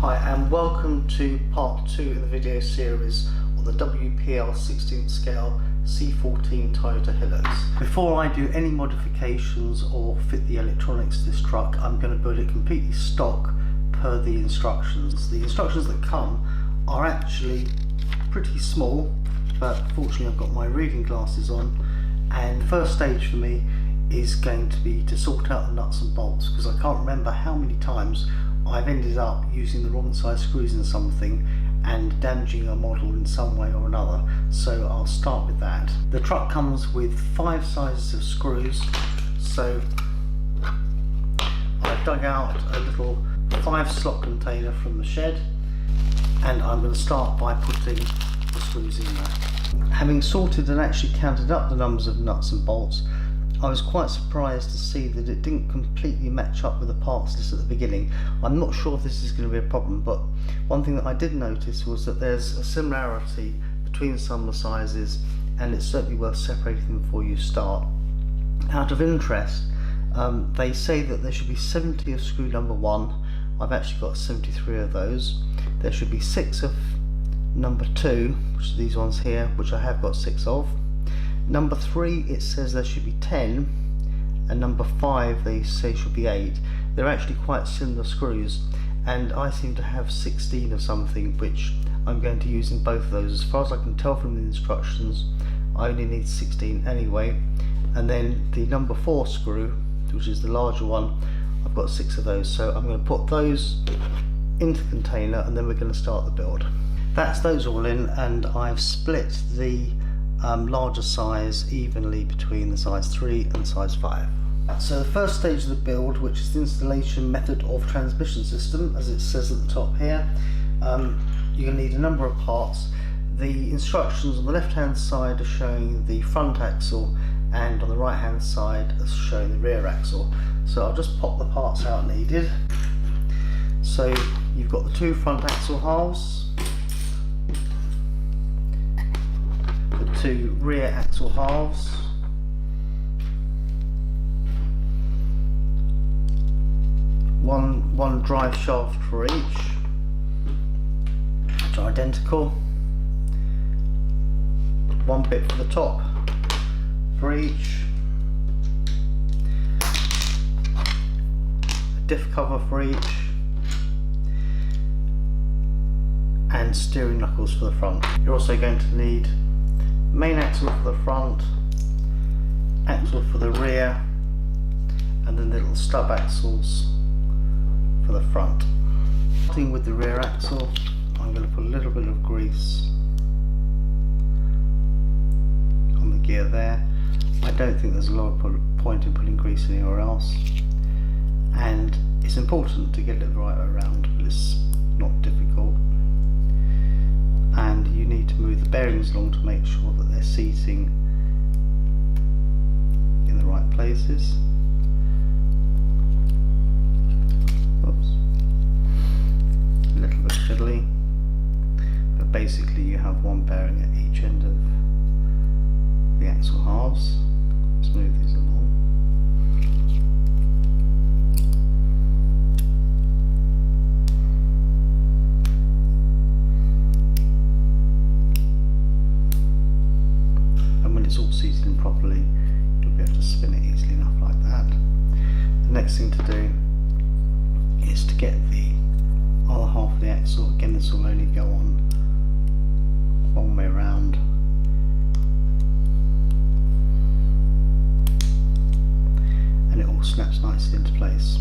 Hi and welcome to part 2 in the video series on the WPL 16th scale C14 Toyota Hilux. Before I do any modifications or fit the electronics to this truck, I'm going to build it completely stock per the instructions. The instructions that come are actually pretty small, but fortunately I've got my reading glasses on, and the first stage for me is going to be to sort out the nuts and bolts, because I can't remember how many times I've ended up using the wrong size screws in something and damaging a model in some way or another. So I'll start with that. The truck comes with 5 sizes of screws, so I've dug out a little 5-slot container from the shed, and I'm going to start by putting the screws in there. Having sorted and actually counted up the numbers of nuts and bolts, I was quite surprised to see that it didn't completely match up with the parts list at the beginning. I'm not sure if this is going to be a problem, but one thing that I did notice was that there's a similarity between some of the sizes, and it's certainly worth separating them before you start. Out of interest, they say that there should be 70 of screw number 1. I've actually got 73 of those. There should be 6 of number 2, which are these ones here, which I have got 6 of. Number 3, it says there should be 10, and number 5 they say should be 8. They're actually quite similar screws, and I seem to have 16 of something, which I'm going to use in both of those. As far as I can tell from the instructions, I only need 16 anyway. And then the number 4 screw, which is the larger one, I've got 6 of those, so I'm going to put those into the container and then we're going to start the build. That's those all in, and I've split the larger size evenly between the size 3 and size 5. So the first stage of the build, which is the installation method of transmission system, as it says at the top here, you're going to need a number of parts. The instructions on the left hand side are showing the front axle, and on the right hand side are showing the rear axle. So I'll just pop the parts out needed. So you've got the 2 front axle halves, 2 rear axle halves, one drive shaft for each, which are identical, 1 bit for the top for each, a diff cover for each, and steering knuckles for the front. You're also going to need main axle for the front, axle for the rear, and then the little stub axles for the front. Starting with the rear axle, I'm going to put a little bit of grease on the gear there. I don't think there's a lot of point in putting grease anywhere else, and it's important to get it the right way around, but it's not difficult. And you need to move the bearings along to make sure that they're seating in the right places. Oops. A little bit fiddly, but basically you have 1 bearing at each end of the axle halves. Smooth these along. It's all seated in properly, you'll be able to spin it easily enough like that. The next thing to do is to get the other half of the axle. Again, this will only go on one way around, and it all snaps nicely into place.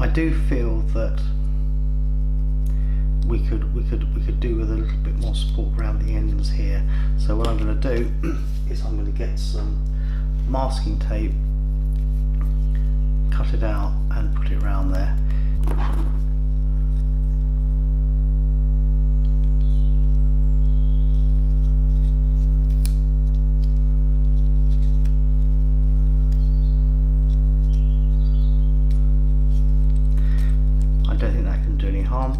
I do feel that we could do with a little bit more support around the ends here. So what I'm going to do is I'm going to get some masking tape, cut it out and put it around there. I don't think that can do any harm.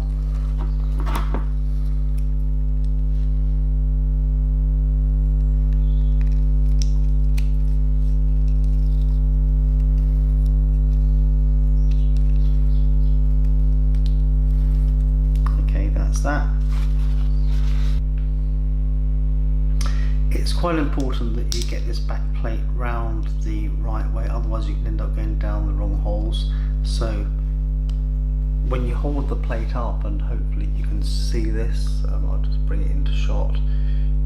fix that. It's quite important that you get this back plate round the right way, otherwise you can end up going down the wrong holes. So when you hold the plate up, and hopefully you can see this, I'll just bring it into shot,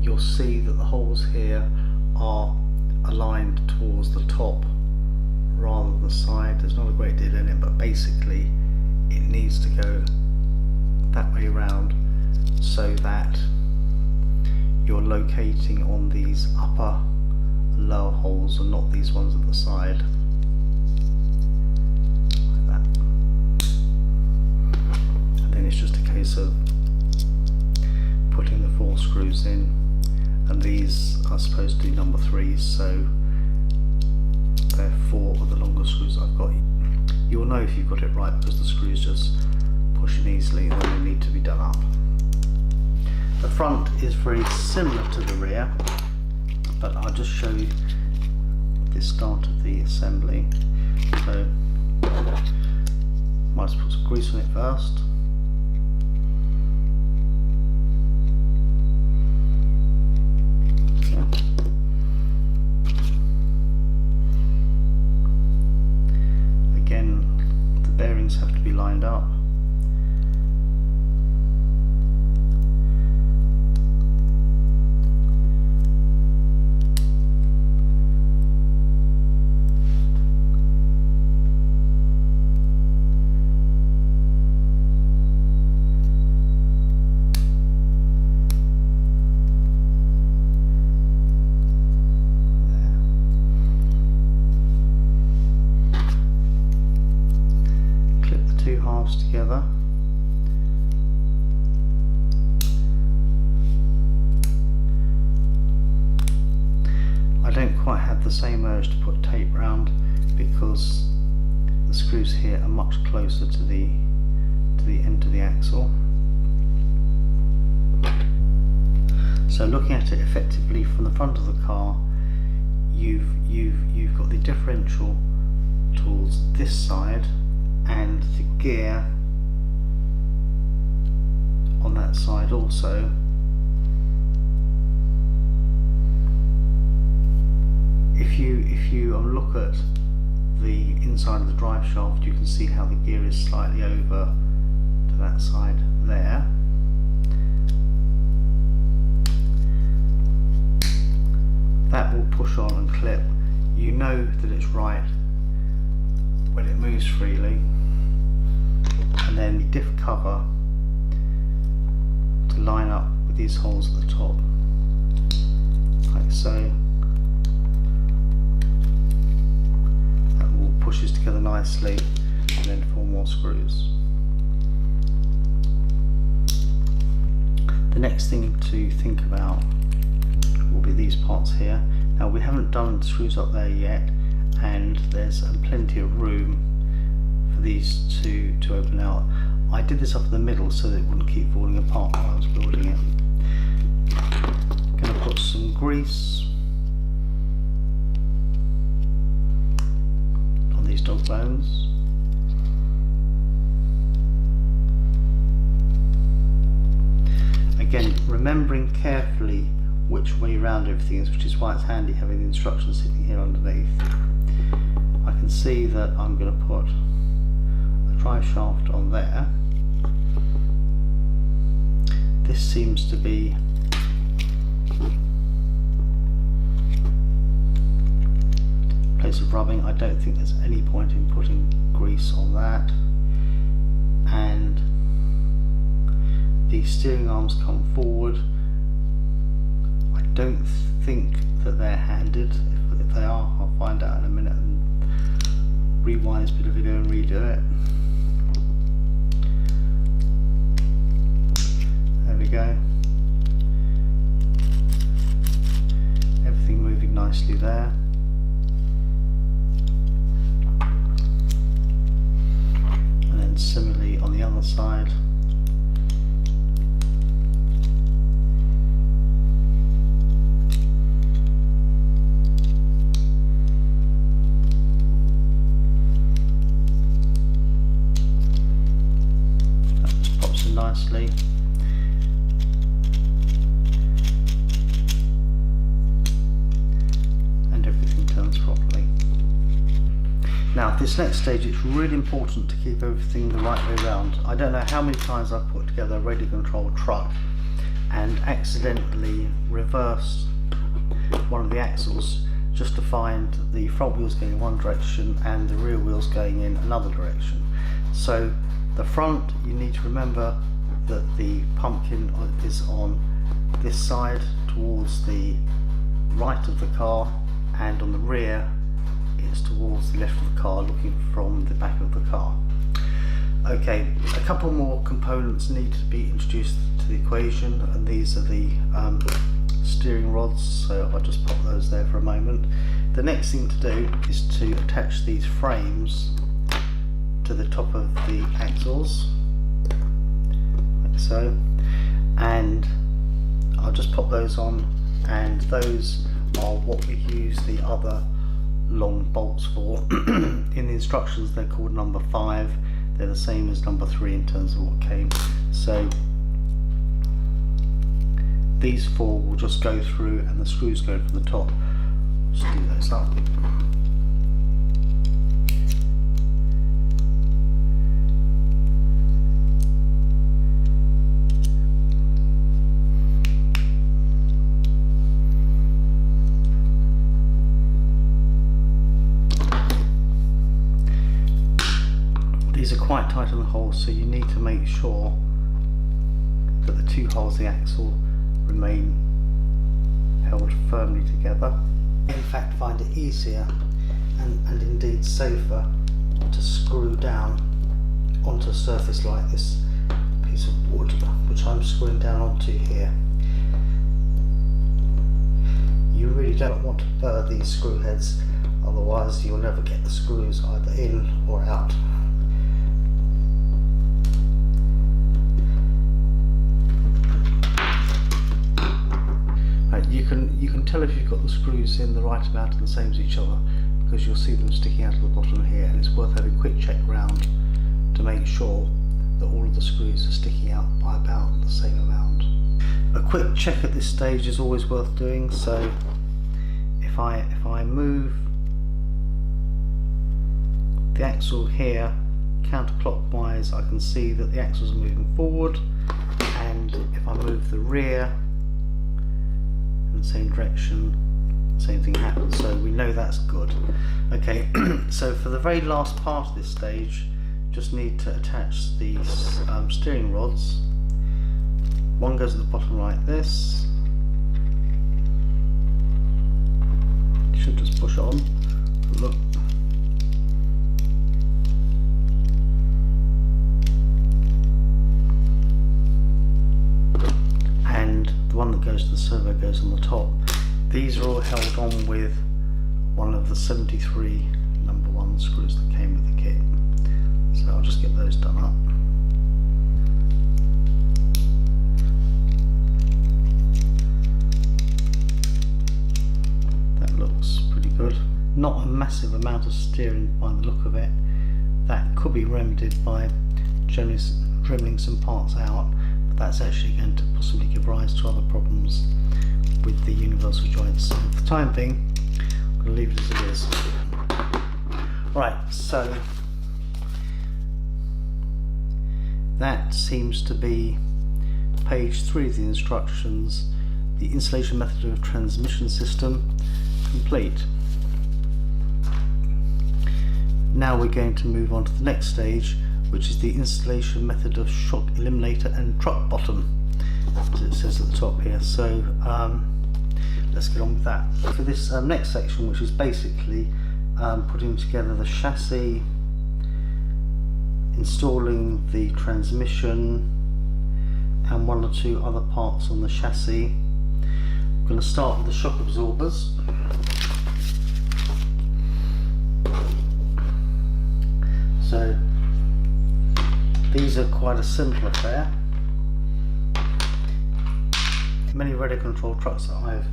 you'll see that the holes here are aligned towards the top rather than the side. There's not a great deal in it, but basically it needs to go that way around so that you're locating on these upper and lower holes and not these ones at the side, like that. And then it's just a case of putting the 4 screws in, and these are supposed to be number 3s, so they're 4 of the longer screws I've got. You'll know if you've got it right because the screws just push in easily when they need to be done up. The front is very similar to the rear, but I'll just show you the start of the assembly. So might as well put some grease on it first. Again, the bearings have to be lined up. Together. I don't quite have the same urge to put tape round because the screws here are much closer to the end of the axle. So looking at it effectively from the front of the car, you've got the differential towards this side and the gear on that side also. If you look at the inside of the drive shaft, you can see how the gear is slightly over to that side there. That will push on and clip. You know that it's right when it moves freely, and then the diff cover to line up with these holes at the top, like so. That all pushes together nicely, and then 4 more screws. The next thing to think about will be these parts here. Now we haven't done the screws up there yet, and there's plenty of room for these to open out. I did this up in the middle so that it wouldn't keep falling apart while I was building it. I'm going to put some grease on these dog bones. Again, remembering carefully which way round everything is, which is why it's handy having the instructions sitting here underneath. I can see that I'm going to put a drive shaft on there. This seems to be a place of rubbing. I don't think there's any point in putting grease on that. And the steering arms come forward. I don't think that they're handed. If they are, I'll find out in a minute and rewind this bit of video and redo it. There we go. Everything moving nicely there. And then similarly on the other side. Nicely. Now this next stage, it's really important to keep everything the right way around. I don't know how many times I've put together a radio controlled truck and accidentally reversed one of the axles just to find the front wheels going in one direction and the rear wheels going in another direction. So the front, you need to remember that the pumpkin is on this side towards the right of the car, and on the rear it's towards the left of the car, looking from the back of the car. Okay, a couple more components need to be introduced to the equation, and these are the steering rods, so I'll just pop those there for a moment. The next thing to do is to attach these frames to the top of the axles, like so, and I'll just pop those on, and those are what we use the other long bolts for. In the instructions they're called number 5, they're the same as number 3 in terms of what came. So these 4 will just go through, and the screws go from the top. Just do those up. These are quite tight on the holes, so you need to make sure that the 2 holes of the axle remain held firmly together. In fact, find it easier and indeed safer to screw down onto a surface like this piece of wood, which I'm screwing down onto here. You really don't want to burr these screw heads, otherwise you'll never get the screws either in or out. You can tell if you've got the screws in the right amount and the same as each other, because you'll see them sticking out of the bottom here, and it's worth having a quick check round to make sure that all of the screws are sticking out by about the same amount. A quick check at this stage is always worth doing, so if I move the axle here counterclockwise, I can see that the axles are moving forward, and if I move the rear in the same direction, same thing happens, so we know that's good. Okay, so for the very last part of this stage, just need to attach these steering rods. One goes at the bottom like this. You should just push on. Look. And the one that goes to the servo goes on the top. These are all held on with one of the 73 number 1 screws that came with the kit. So I'll just get those done up. That looks pretty good. Not a massive amount of steering by the look of it. That could be remedied by generally drilling some parts out, but that's actually going to possibly give rise to other problems with the universal joints. So for the time being, I'm going to leave it as it is. Right, so that seems to be page 3 of the instructions, the installation method of transmission system complete. Now we're going to move on to the next stage, which is the installation method of shock eliminator and truck bottom, as it says at the top here. So let's get on with that. For this next section, which is basically putting together the chassis, installing the transmission and 1 or 2 other parts on the chassis. I'm going to start with the shock absorbers. So these are quite a simple affair. Many radio control trucks that I've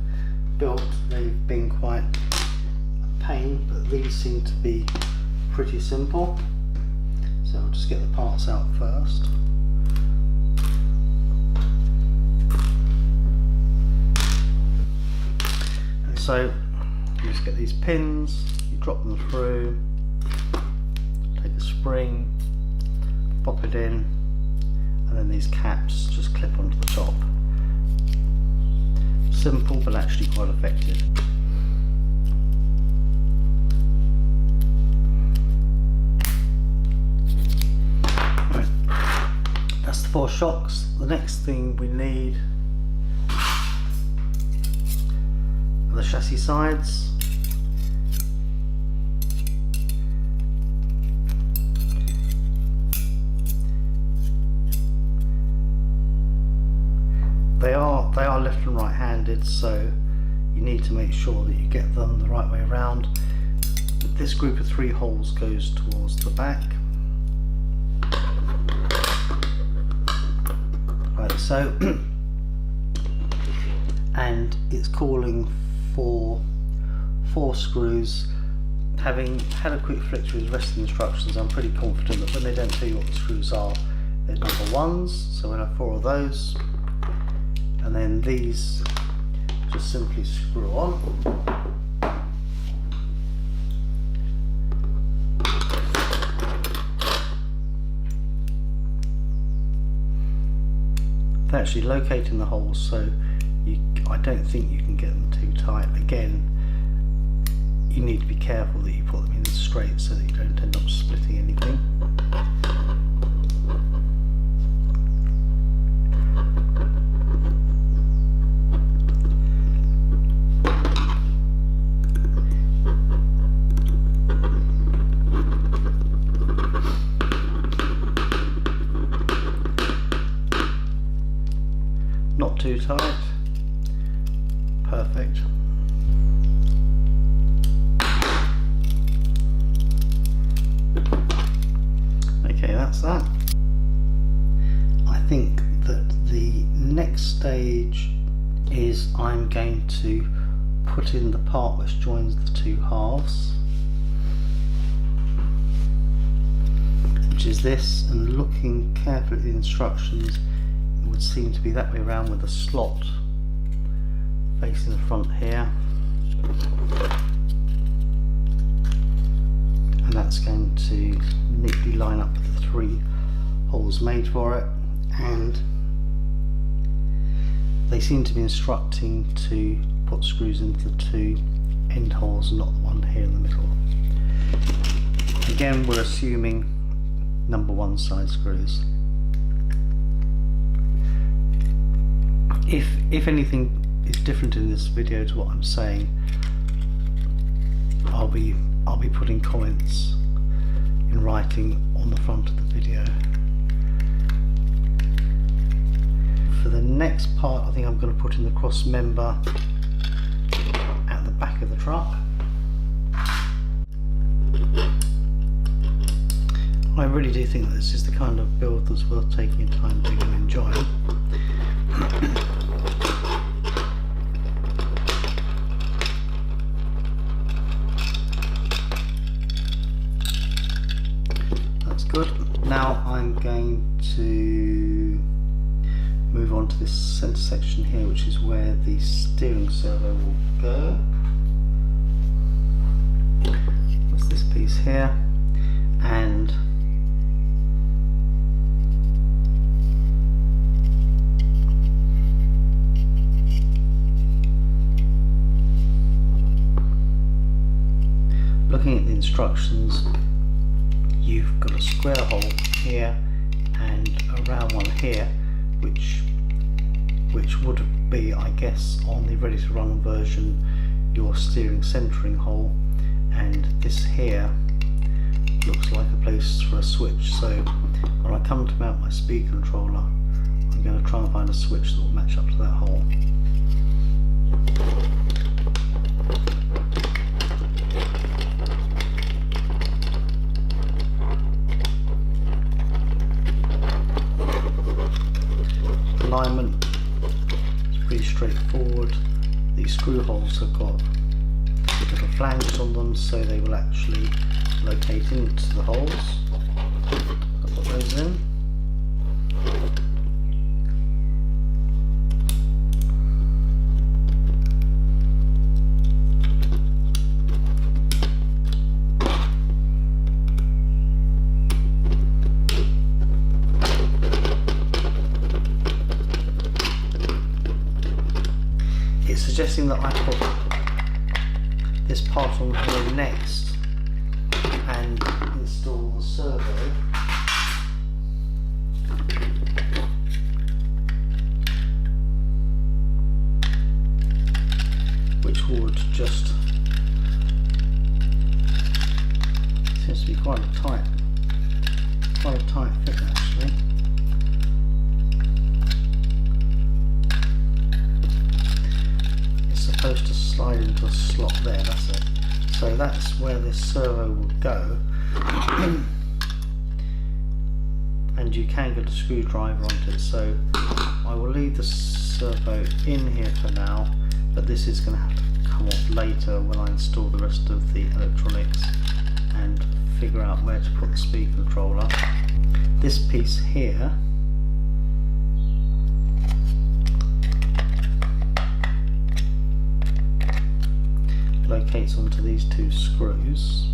built, they've been quite a pain, but these seem to be pretty simple. So I'll just get the parts out first. And so you just get these pins, you drop them through, spring, pop it in, and then these caps just clip onto the top. Simple but actually quite effective. Right. That's the 4 shocks. The next thing we need are the chassis sides. They are left and right handed, so you need to make sure that you get them the right way around. This group of 3 holes goes towards the back, like so, and it's calling for 4 screws. Having had a quick flick through the rest of the instructions, I'm pretty confident that when they don't tell you what the screws are, they're number 1s, so we'll have 4 of those. And then these just simply screw on. They're actually locating the holes, so I don't think you can get them too tight. Again, you need to be careful that you put them in straight so that you don't end up splitting anything. Not too tight. Perfect. Okay, that's that. I think that the next stage is I'm going to put in the part which joins the 2 halves, which is this, and looking carefully at the instructions, it would seem to be that way around with a slot facing the front here, and that's going to neatly line up with the 3 holes made for it. And they seem to be instructing to put screws into the 2 end holes, not the one here in the middle. Again, we're assuming number 1 size screws. If anything is different in this video to what I'm saying, I'll be putting comments in writing on the front of the video. For the next part, I think I'm going to put in the cross member at the back of the truck. I really do think that this is the kind of build that's worth taking your time doing and enjoying. That's good. Now I'm going to move on to this centre section here, which is where the steering servo will go. That's this piece here, and looking at the instructions, you've got a square hole here and a round one here, which would be, I guess, on the ready to run version, your steering centering hole, and this here looks like a place for a switch. So when I come to mount my speed controller, I'm going to try and find a switch that will match up to that hole. Alignment is pretty straightforward. These screw holes have got little flanges on them, so they will actually locate into the holes. I'll put those in. suggesting that I put this part on here next and install the servo. Which would just, seems to be quite a tight fit actually. It's supposed to slide into a slot there, that's it. So that's where this servo will go. And you can get a screwdriver onto it, so I will leave the servo in here for now, but this is going to have to come off later when I install the rest of the electronics and figure out where to put the speed controller. This piece here locates onto these two screws.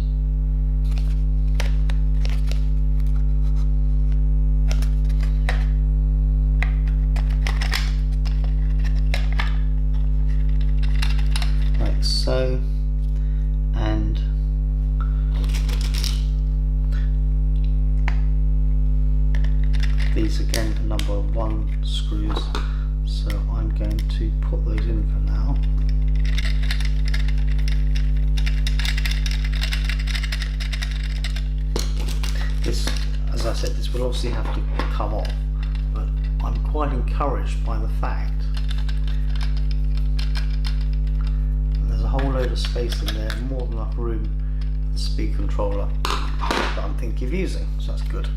Like so, and these again are number 1 screws, so I'm going to put those in for now. This, as I said, this will obviously have to come off, but I'm quite encouraged by the fact that there's a whole load of space in there, more than enough room for the speed controller that I'm thinking of using, so that's good.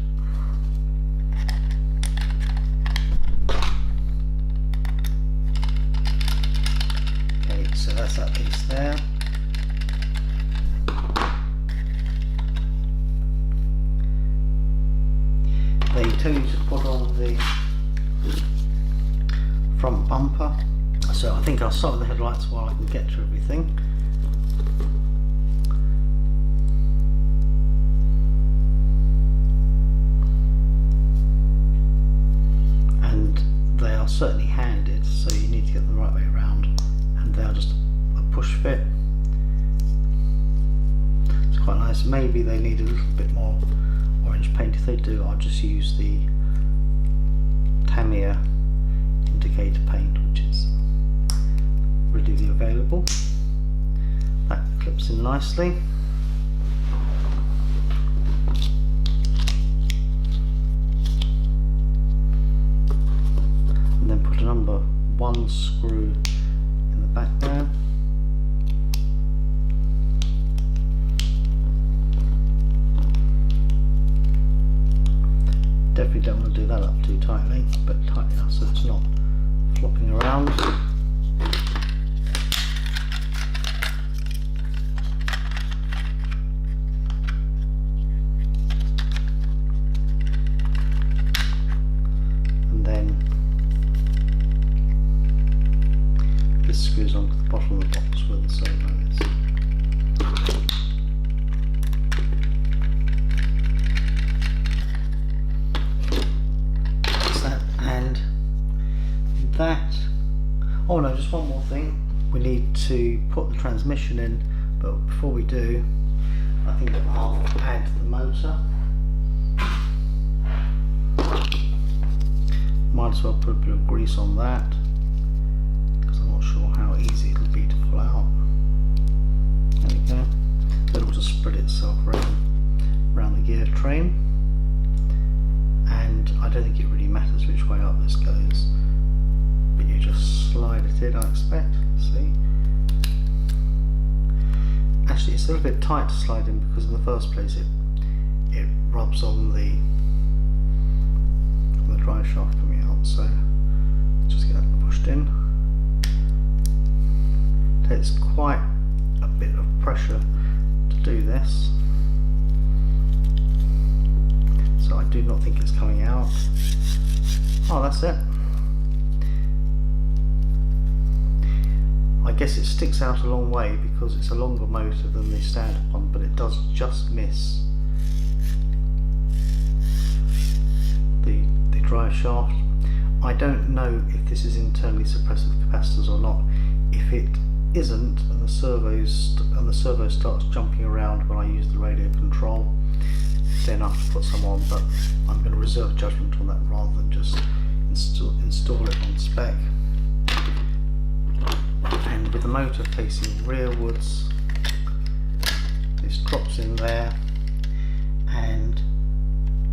Okay, so that's that piece there. They tell you to put on the front bumper, so I think I'll start with the headlights while I can get to everything. And they are certainly handed, so you need to get them the right way around, and they are just a push fit. It's quite nice. Maybe they need a little bit more orange paint. If they do, I'll just use the Tamiya indicator paint, which is readily available. That clips in nicely. And then put a number 1 screw in the back there. Definitely don't want to do that up too tightly, but tight enough so it's not flopping around. And then this screws onto the bottom of the box where the servo is. That. Oh no, just one more thing. We need to put the transmission in, but before we do, I think I'll add the motor. Might as well put a bit of grease on that, because I'm not sure how easy it'll be to pull out. There we go. It'll just spread itself around the gear train, and I don't think it really matters which way up this goes. You just slide it in, I expect. See? Actually, it's a little bit tight to slide in because in the first place it rubs on the drive shaft coming out. So just get that pushed in. It takes quite a bit of pressure to do this, so I do not think it's coming out. Oh, that's it. I guess it sticks out a long way because it's a longer motor than the standard one, but it does just miss the drive shaft. I don't know if this is internally suppressive capacitors or not. If it isn't, and the servo starts jumping around when I use the radio control, then I have to put some on, but I'm going to reserve judgment on that rather than just install it on spec. And with the motor facing rearwards, this drops in there, and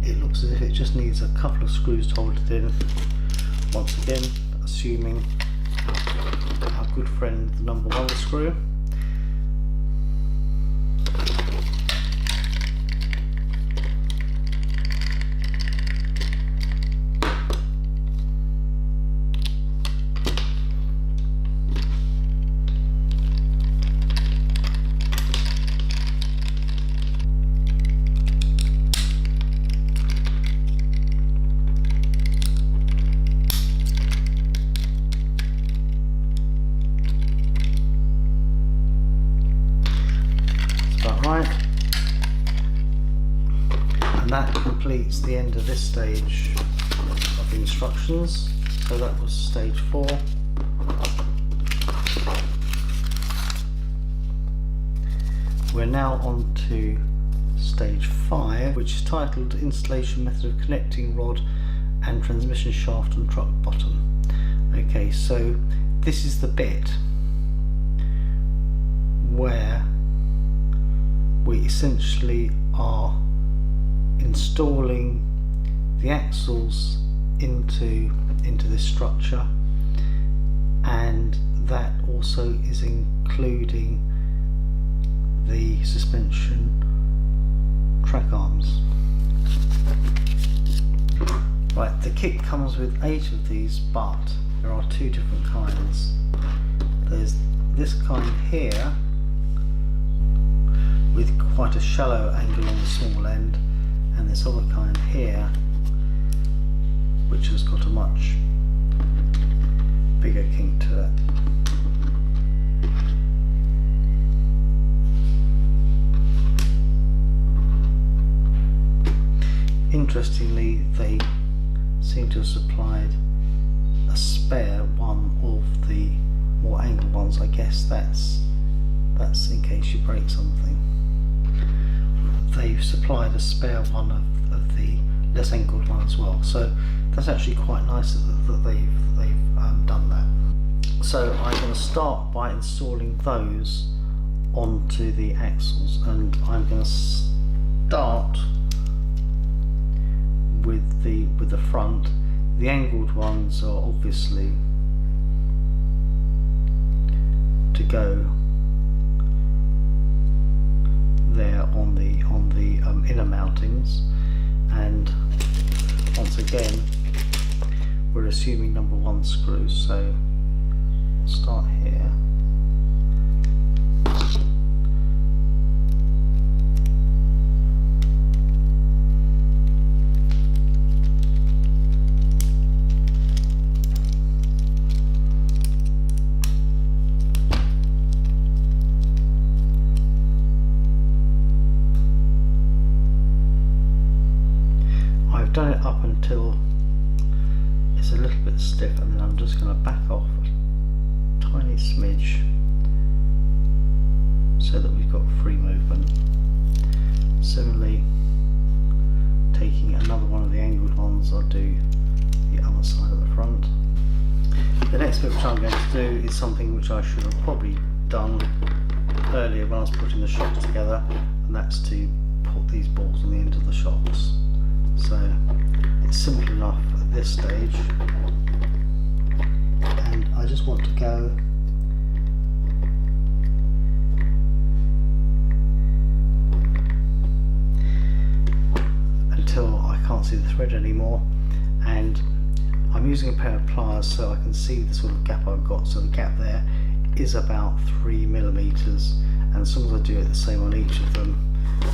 it looks as if it just needs a couple of screws to hold it in. Once again, assuming our good friend the number 1 screw. Right, and that completes the end of this stage of the instructions. So that was stage 4. We're now on to stage 5, which is titled Installation Method of Connecting Rod and Transmission Shaft and Truck Bottom. Okay, so this is the bit where we essentially are installing the axles into this structure, and that also is including the suspension track arms. Right, the kit comes with 8 of these, but there are 2 different kinds. There's this kind here with quite a shallow angle on the small end, and this other kind here which has got a much bigger kink to it. Interestingly, they seem to have supplied a spare one of the more angled ones. I guess that's in case you break something. They've supplied a spare one of the less angled one as well, so that's actually quite nice that they've done that. So I'm going to start by installing those onto the axles, and I'm going to start with the front. The angled ones are obviously to go there on the inner mountings, and once again we're assuming number 1 screws, so we'll start here. Done it up until it's a little bit stiff, and then I'm just going to back off a tiny smidge so that we've got free movement. Similarly, taking another one of the angled ones, I'll do the other side of the front. The next bit which I'm going to do is something which I should have probably done earlier when I was putting the shocks together, and that's to put these balls on the end of the shocks. So it's simple enough at this stage, and I just want to go until I can't see the thread anymore, and I'm using a pair of pliers so I can see the sort of gap I've got. So the gap there is about 3mm, and as long as I do it the same on each of them,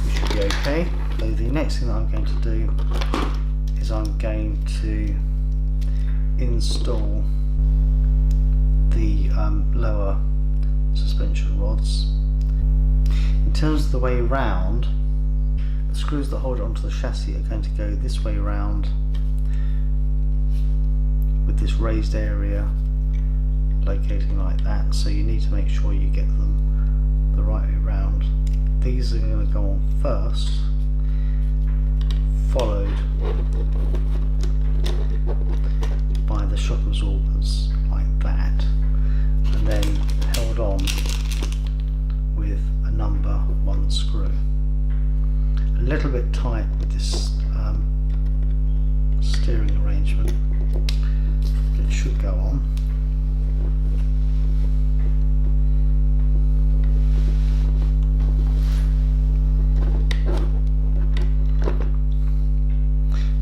we should be okay. So the next thing that I'm going to do is I'm going to install the lower suspension rods. In terms of the way round, the screws that hold it onto the chassis are going to go this way round with this raised area locating like that, so you need to make sure you get them the right way around. These are going to go on first, followed by the shock absorbers like that, and then held on with a number 1 screw. A little bit tight with this steering arrangement. It should go on.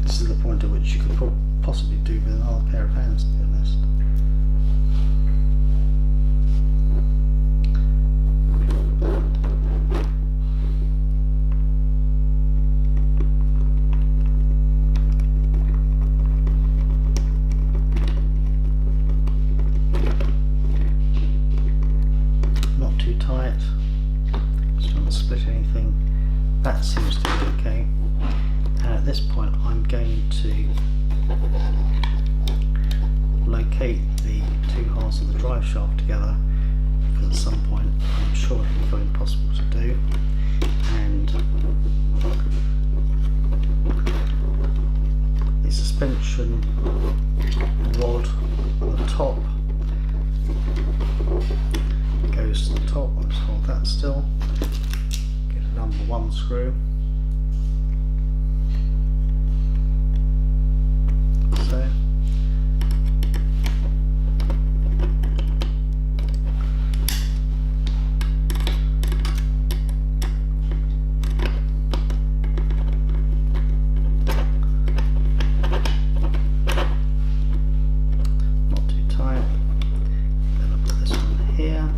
This is the point at which you could possibly do with another pair of hands, to be honest. Not too tight, just don't split anything. That seems to be okay. And at this point I'm going to locate the two halves of the drive shaft together, because at some point I'm sure it will become impossible to do. And the suspension rod on the top goes to the top. I'll just hold that still. Get a number 1 screw. So. Not too tight. Then I'll put this one here.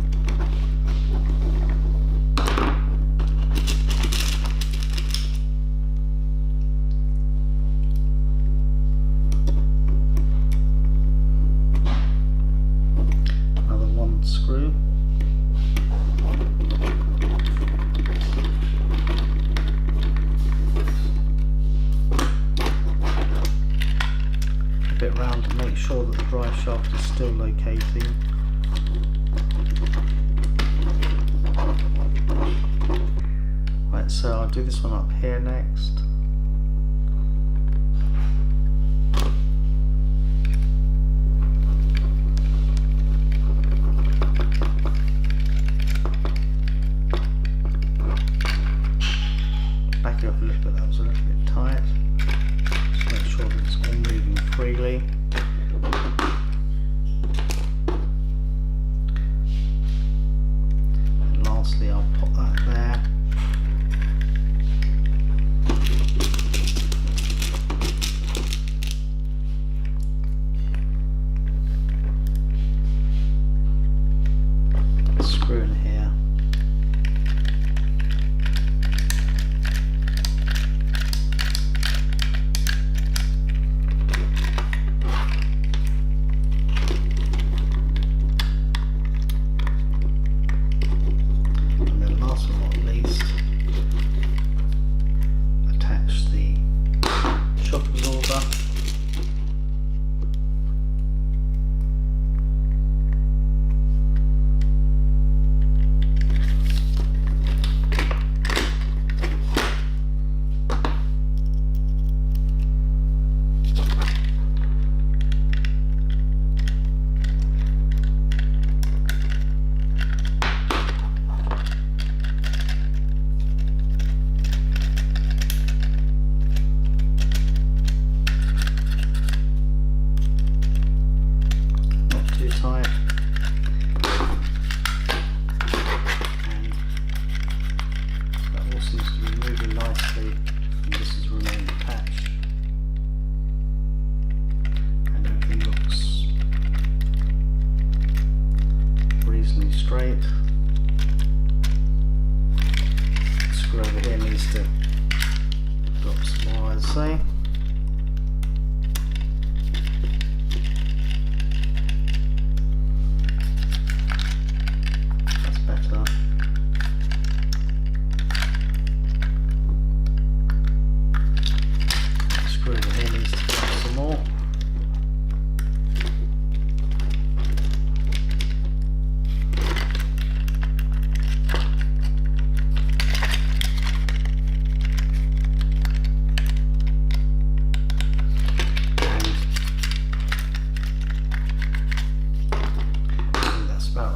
Screw. A bit round to make sure that the drive shaft is still locating. Right, so I'll do this one up here next. Back it up a little bit, that was a little bit tight. Just make sure that it's all moving freely. And lastly I'll pop that there.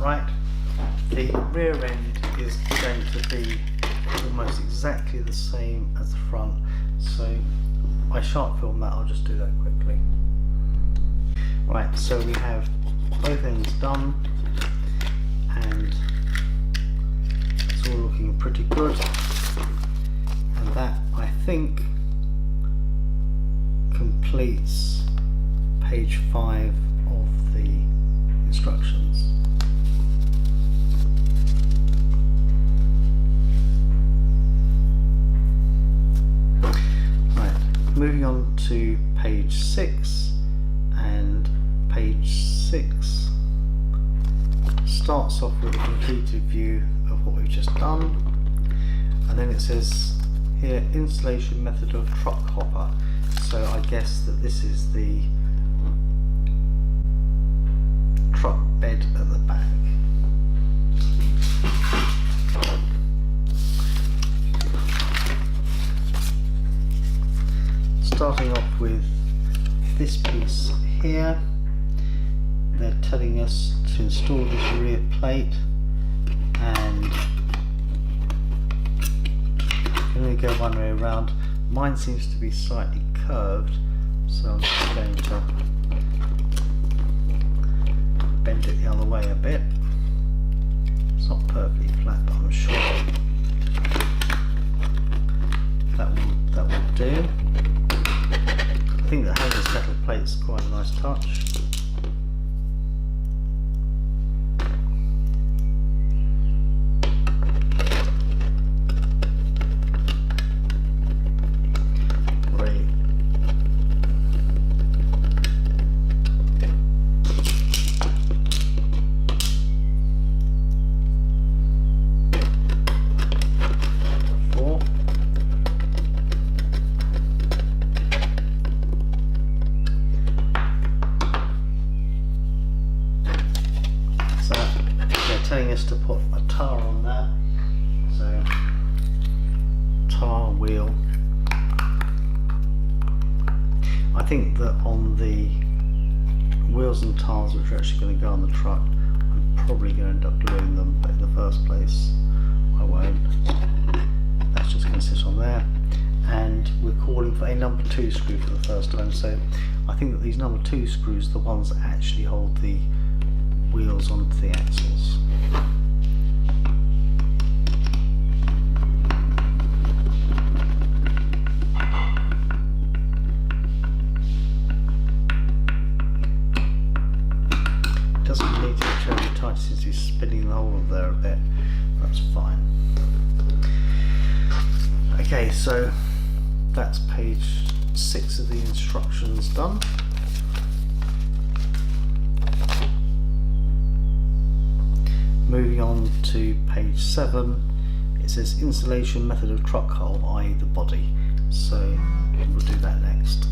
Right, the rear end is going to be almost exactly the same as the front, so I shan't film that, I'll just do that quickly. Right, so we have both ends done and it's all looking pretty good, and that I think completes page 5 of the instructions. Right, moving on to page 6, and page 6 starts off with a completed view of what we've just done, and then it says here installation method of Crophopper. So I guess that this is the truck bed at the back. Starting off with this piece here, they're telling us to install this rear plate, and I'm going to go one way around. Mine seems to be slightly curved, so I'm just going to bend it the other way a bit. It's not perfectly flat, but I'm sure that will do. I think that having this metal plate is quite a nice touch. Telling us to put a tar on there, so tar wheel. I think that on the wheels and tires which are actually going to go on the truck, I'm probably going to end up gluing them, but in the first place I won't. That's just going to sit on there, and we're calling for a number 2 screw for the first time, so I think that these number 2 screws are the ones that actually hold the wheels onto the axles. Doesn't need to be terribly tight since he's spinning the hole there a bit. That's fine. Okay, so that's page 6 of the instructions done. Moving on to page 7, it says installation method of truck hull, i.e. the body. So we'll do that next.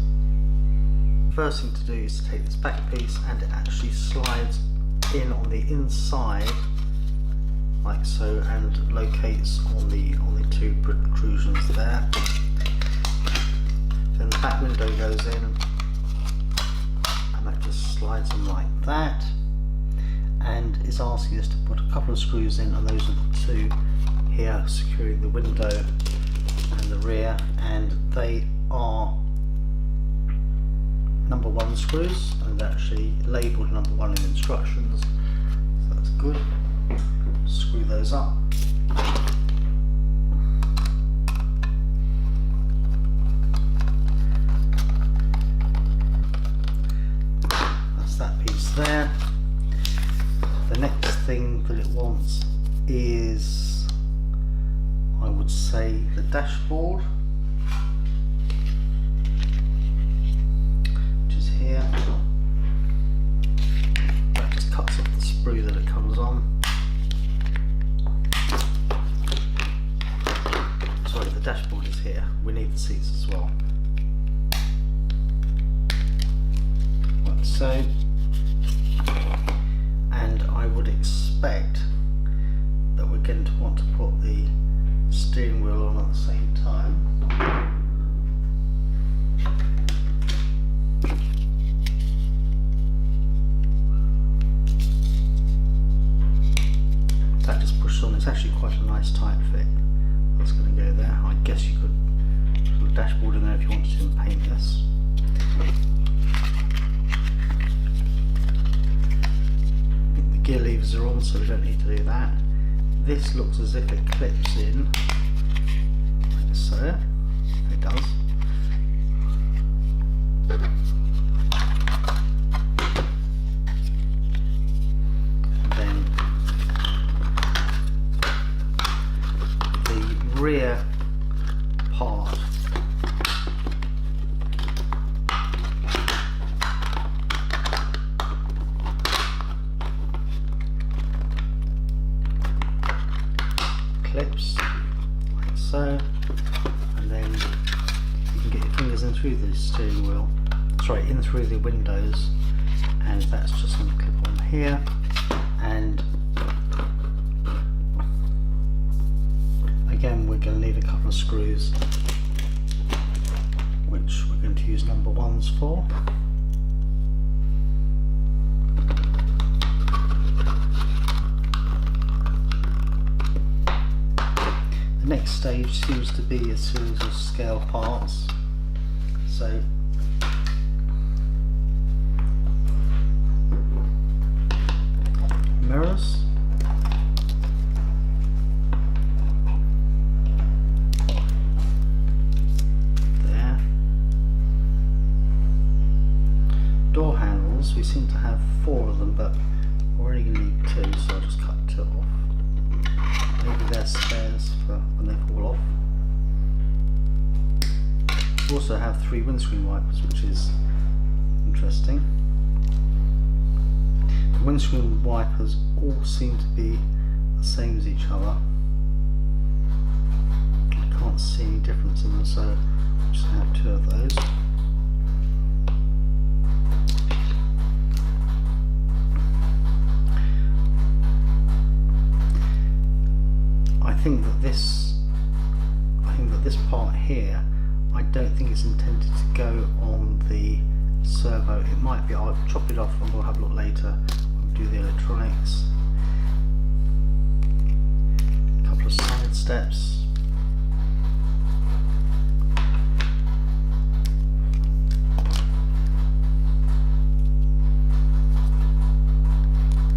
First thing to do is to take this back piece, and it actually slides in on the inside like so, and locates on the 2 protrusions there. Then the back window goes in, and that just slides in like that, and is asking us to put a couple of screws in, and those are the 2 here securing the window and the rear, and they are number 1 screws, and they're actually labelled number 1 in the instructions, so that's good. Screw those up. That's that piece there. The next thing that it wants is, I would say, the dashboard, which is here. That just cuts off the sprue that it comes on. Sorry, the dashboard is here. We need the seats as well. Like so. And I would expect that we're going to want to put the steering wheel on at the same time. push on. It's actually quite a nice tight fit. That's going to go there. I guess you could put a dashboard in there if you wanted to and paint this. The gear levers are on, so we don't need to do that. This looks as if it clips in, like so. It does. Rear part clips like so, and then you can get your fingers in through the steering wheel, sorry, in through the windows, and that's just going to clip on here. And again, we're going to need a couple of screws, which we're going to use number 1s for. The next stage seems to be a series of scale parts. So mirrors, door handles. We seem to have 4 of them, but we're only going to need 2, so I'll just cut 2 off. Maybe they're spares for when they fall off. We also have 3 windscreen wipers, which is interesting. The windscreen wipers all seem to be the same as each other. I can't see any difference in them, so I'm just going to have 2 of those. I think that this part here, I don't think it's intended to go on the servo. It might be. I'll chop it off and we'll have a look later. We'll do the electronics. A couple of side steps.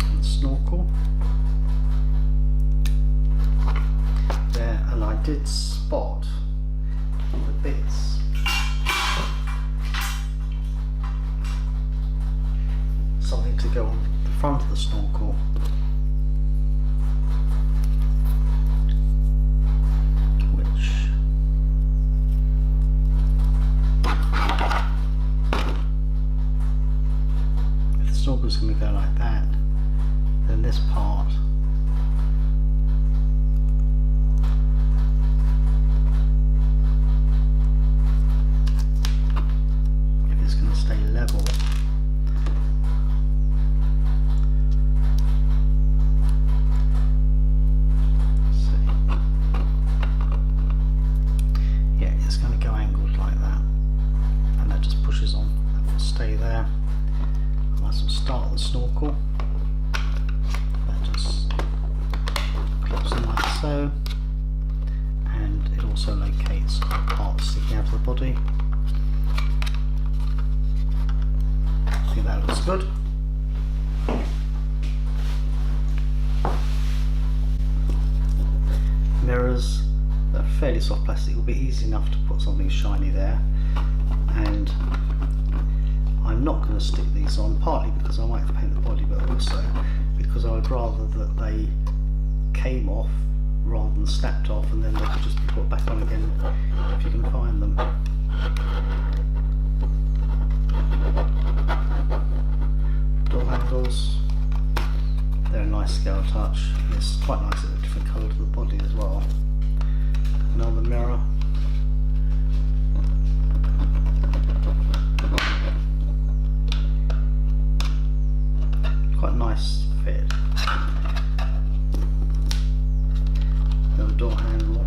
And the snorkel. And I did spot the bits something to go on the front of the snorkel, which if the snorkel's going to go like that, then this part stay level. Yeah, it's going to go angled like that, and that just pushes on. That will stay there. And as we start the snorkel, that just clips in like so, and it also locates the part sticking out of the body. I think that looks good. Mirrors, they're fairly soft plastic. It will be easy enough to put something shiny there, and I'm not going to stick these on, partly because I might have to paint the body, but also because I would rather that they came off rather than snapped off, and then they could just be put back on again if you can find them. Door handles, they're a nice scale touch, and it's quite nice that they're a different colour to the body as well. Another mirror. Quite a nice fit. Another door handle.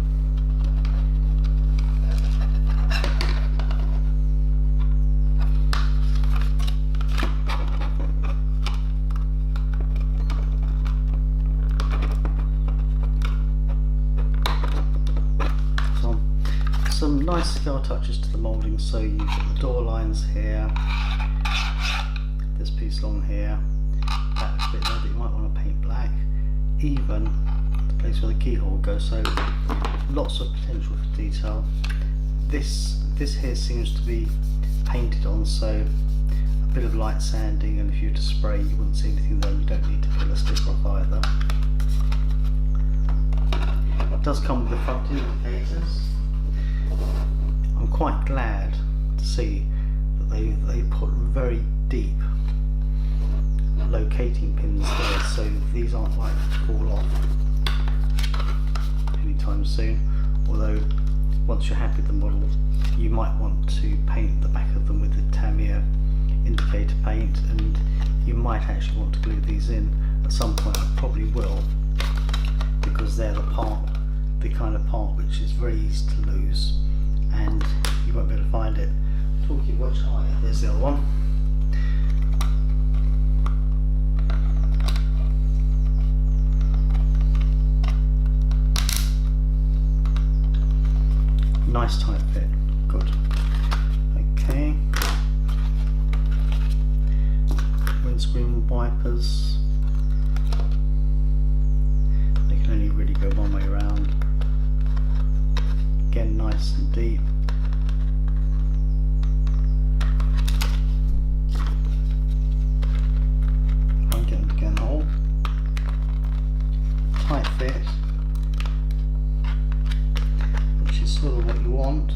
nice scale touches to the moulding, so you've got the door lines here, this piece along here, that bit there that you might want to paint black, even the place where the keyhole would go, so lots of potential for detail. This here seems to be painted on, so a bit of light sanding, and if you were to spray you wouldn't see anything there. You don't need to peel a stick off either. It does come with the front indicators. I'm quite glad to see that they put very deep locating pins there, so these aren't likely to fall off anytime soon, although once you're happy with the model you might want to paint the back of them with the Tamiya indicator paint, and you might actually want to glue these in at some point. I probably will, because they're the kind of part which is very easy to lose and you won't be able to find it. Talking of which, oh yeah, there's the other one. Nice tight fit, good. Okay. Windscreen wipers. They can only really go one way around. Again, nice and deep. I'm getting to get the hole. Tight fit, which is sort of what you want.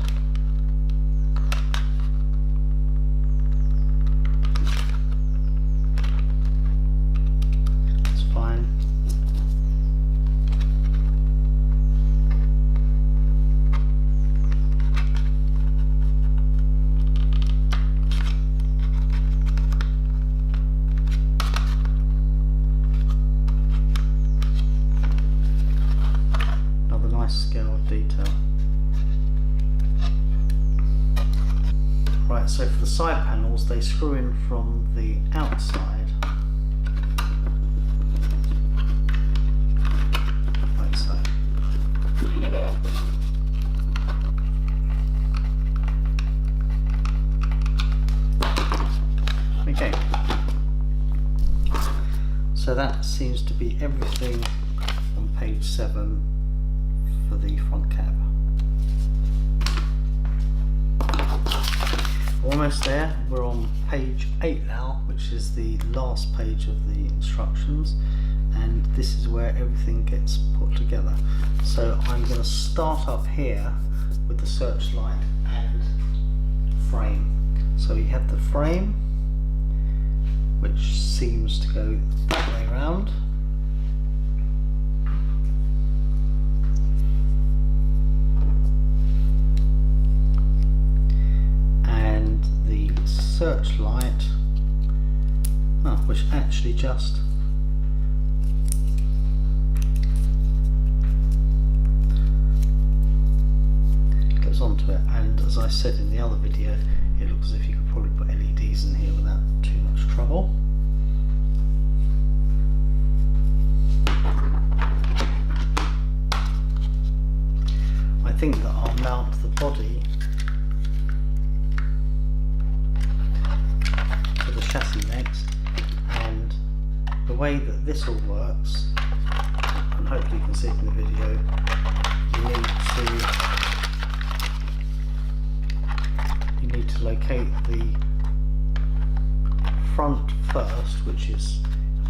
It's fine. Another nice scale of detail. Right, so for the side panels, they screw in from the outside, like so. Okay, so that seems to be everything on page 7 for the front cab. Almost there. We're on page 8 now, which is the last page of the instructions, and this is where everything gets put together. So I'm going to start up here with the searchlight and frame. So you have the frame, which seems to go that way around. Searchlight, which actually just goes onto it, and as I said in the other video, it looks as if you could probably put LEDs in here without too much trouble. I think that I'll mount the body chassis next, and the way that this all works, and hopefully you can see it in the video, you need to locate the front first, which is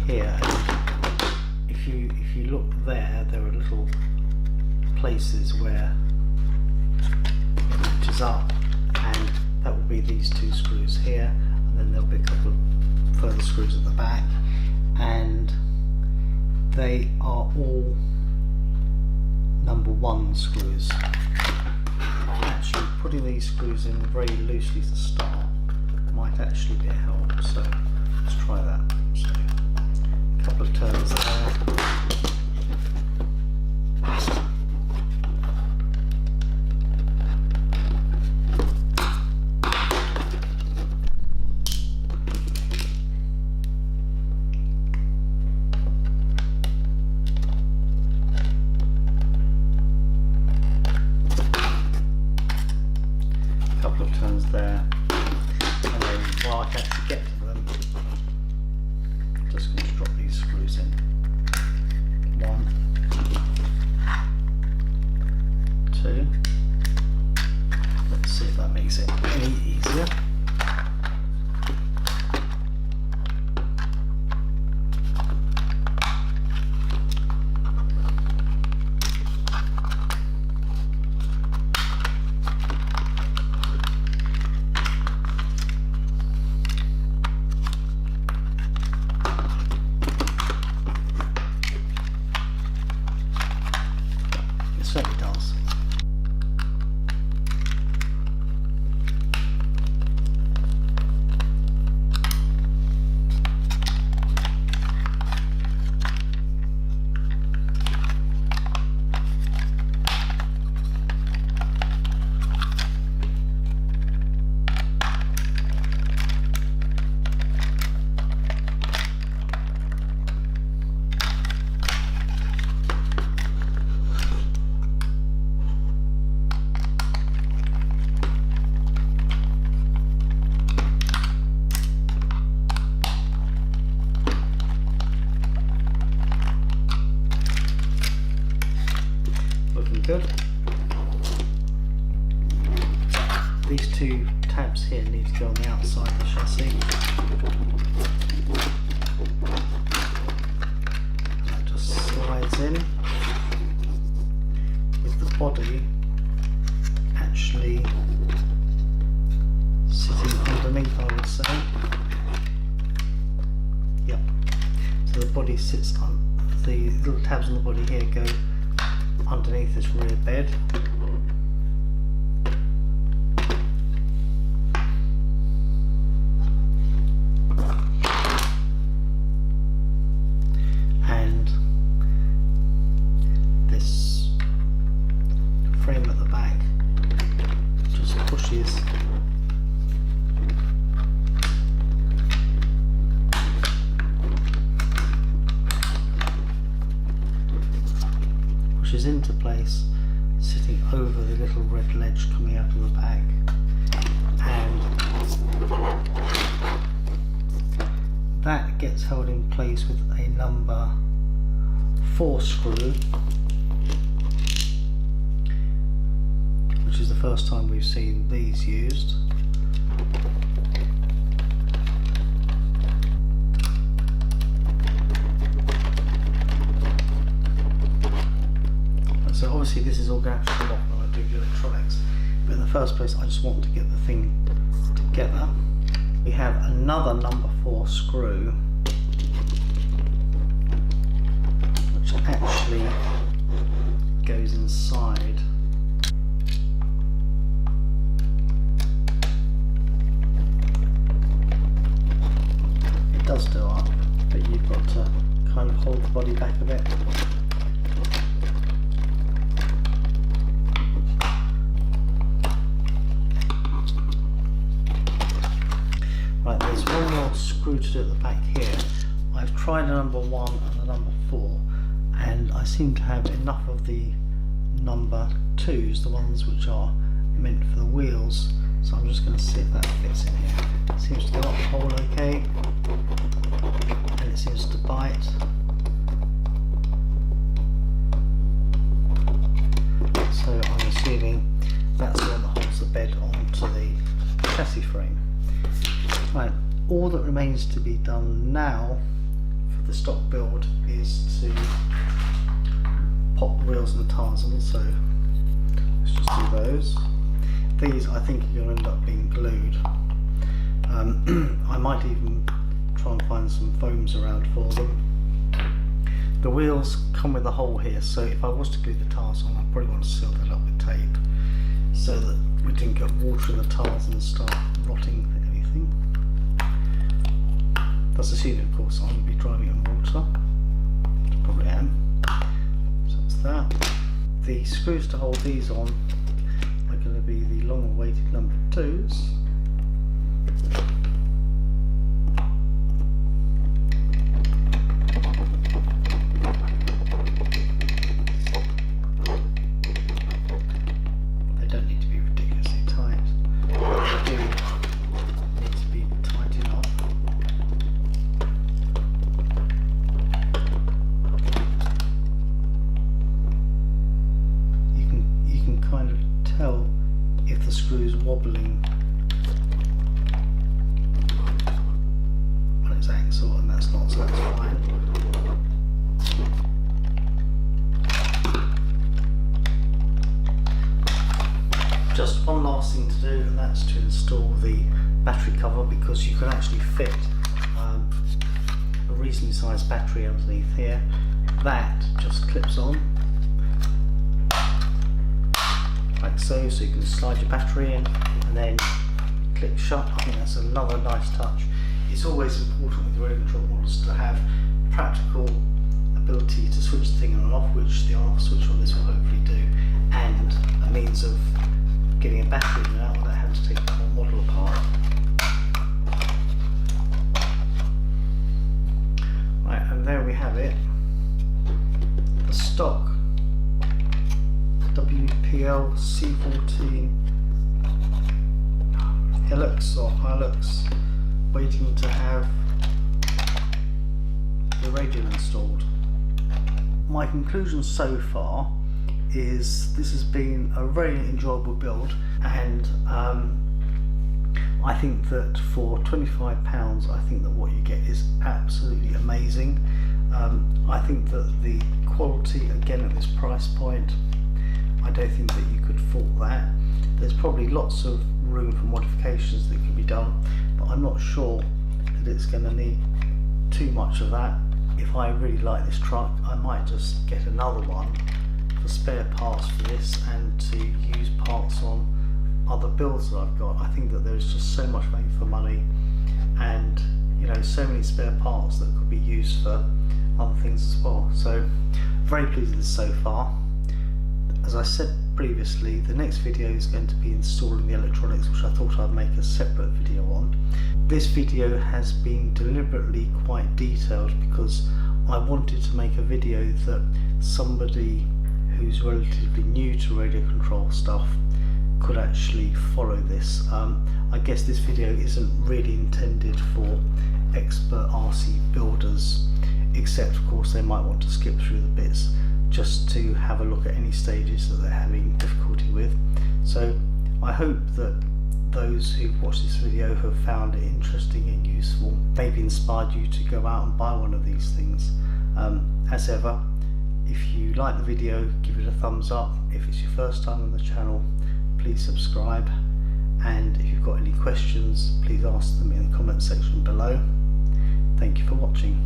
here, and if you look there are little places where it matches up, and that will be these 2 screws here. Then there'll be a couple of further screws at the back, and they are all number 1 screws. Actually, putting these screws in very loosely to start might actually be a help, so let's try that. So, a couple of turns there. just going to drop these screws in. 1, 2. Let's see if that makes it any easier. It certainly does. Good. These two tabs here need to go on the outside of the chassis. And that just slides in with the body actually sitting underneath, I would say. Yep. So the body sits on, the little tabs on the body here go underneath this rear bed. And this frame at the back just pushes into place, sitting over the little red ledge coming out of the back, and that gets held in place with a number 4 screw, which is the first time we've seen these used. So obviously this is all going to have to come off when I do the electronics, but in the first place I just want to get the thing together. We have another number 4 screw which actually goes inside. It does do up, but you've got to kind of hold the body back a bit. Right, there's one more screw to do at the back here. I've tried a number 1 and a number 4, and I seem to have enough of the number 2s, the ones which are meant for the wheels, so I'm just going to see if that fits in here. It seems to go up the hole okay, and it seems to bite. So I'm assuming that's the one that holds the bed onto the chassis frame. Right, all that remains to be done now for the stock build is to pop the wheels and the tyres on, so let's just do those. These I think are going to end up being glued. I might even try and find some foams around for them. The wheels come with a hole here, so if I was to glue the tyres on, I'd probably want to seal that up with tape so that we didn't get water in the tyres and start rotting anything. That's assuming, of course, I'm going to be driving in water, which I probably am. So that's that. The screws to hold these on are going to be the long-awaited number 2s. They don't need to be ridiculously tight, but they do need to be tight enough. that's fine. Just one last thing to do, and that's to install the battery cover, because you can actually fit a reasonably sized battery underneath here. That just clips on like so you can slide your battery in and then click shut. I think that's another nice touch. It's always important with your control models to have practical ability to switch the thing on and off, which the on off switch on this will hopefully do, and a means of getting a battery in and out without having to take the whole model apart. Right, and there we have it. The stock WPL C14 Hilux or Hilux, waiting to have the radio installed. My conclusion so far is this has been a very enjoyable build, and I think that for £25 I think that what you get is absolutely amazing. I think that the quality, again at this price point, I don't think that you could fault that. There's probably lots of room for modifications that can be done, but I'm not sure that it's going to need too much of that. If I really like this truck, I might just get another one for spare parts for this and to use parts on other builds that I've got. I think that there's just so much value for money, and you know, so many spare parts that could be used for other things as well. So very pleased with this so far. As I said previously, the next video is going to be installing the electronics, which I thought I'd make a separate video on. This video has been deliberately quite detailed because I wanted to make a video that somebody who's relatively new to radio control stuff could actually follow this. I guess this video isn't really intended for expert RC builders, except of course they might want to skip through the bits just to have a look at any stages that they're having difficulty with. So I hope that those who've watched this video have found it interesting and useful, maybe inspired you to go out and buy one of these things. As ever, if you like the video, give it a thumbs up. If it's your first time on the channel, please subscribe, and if you've got any questions, please ask them in the comment section below. Thank you for watching.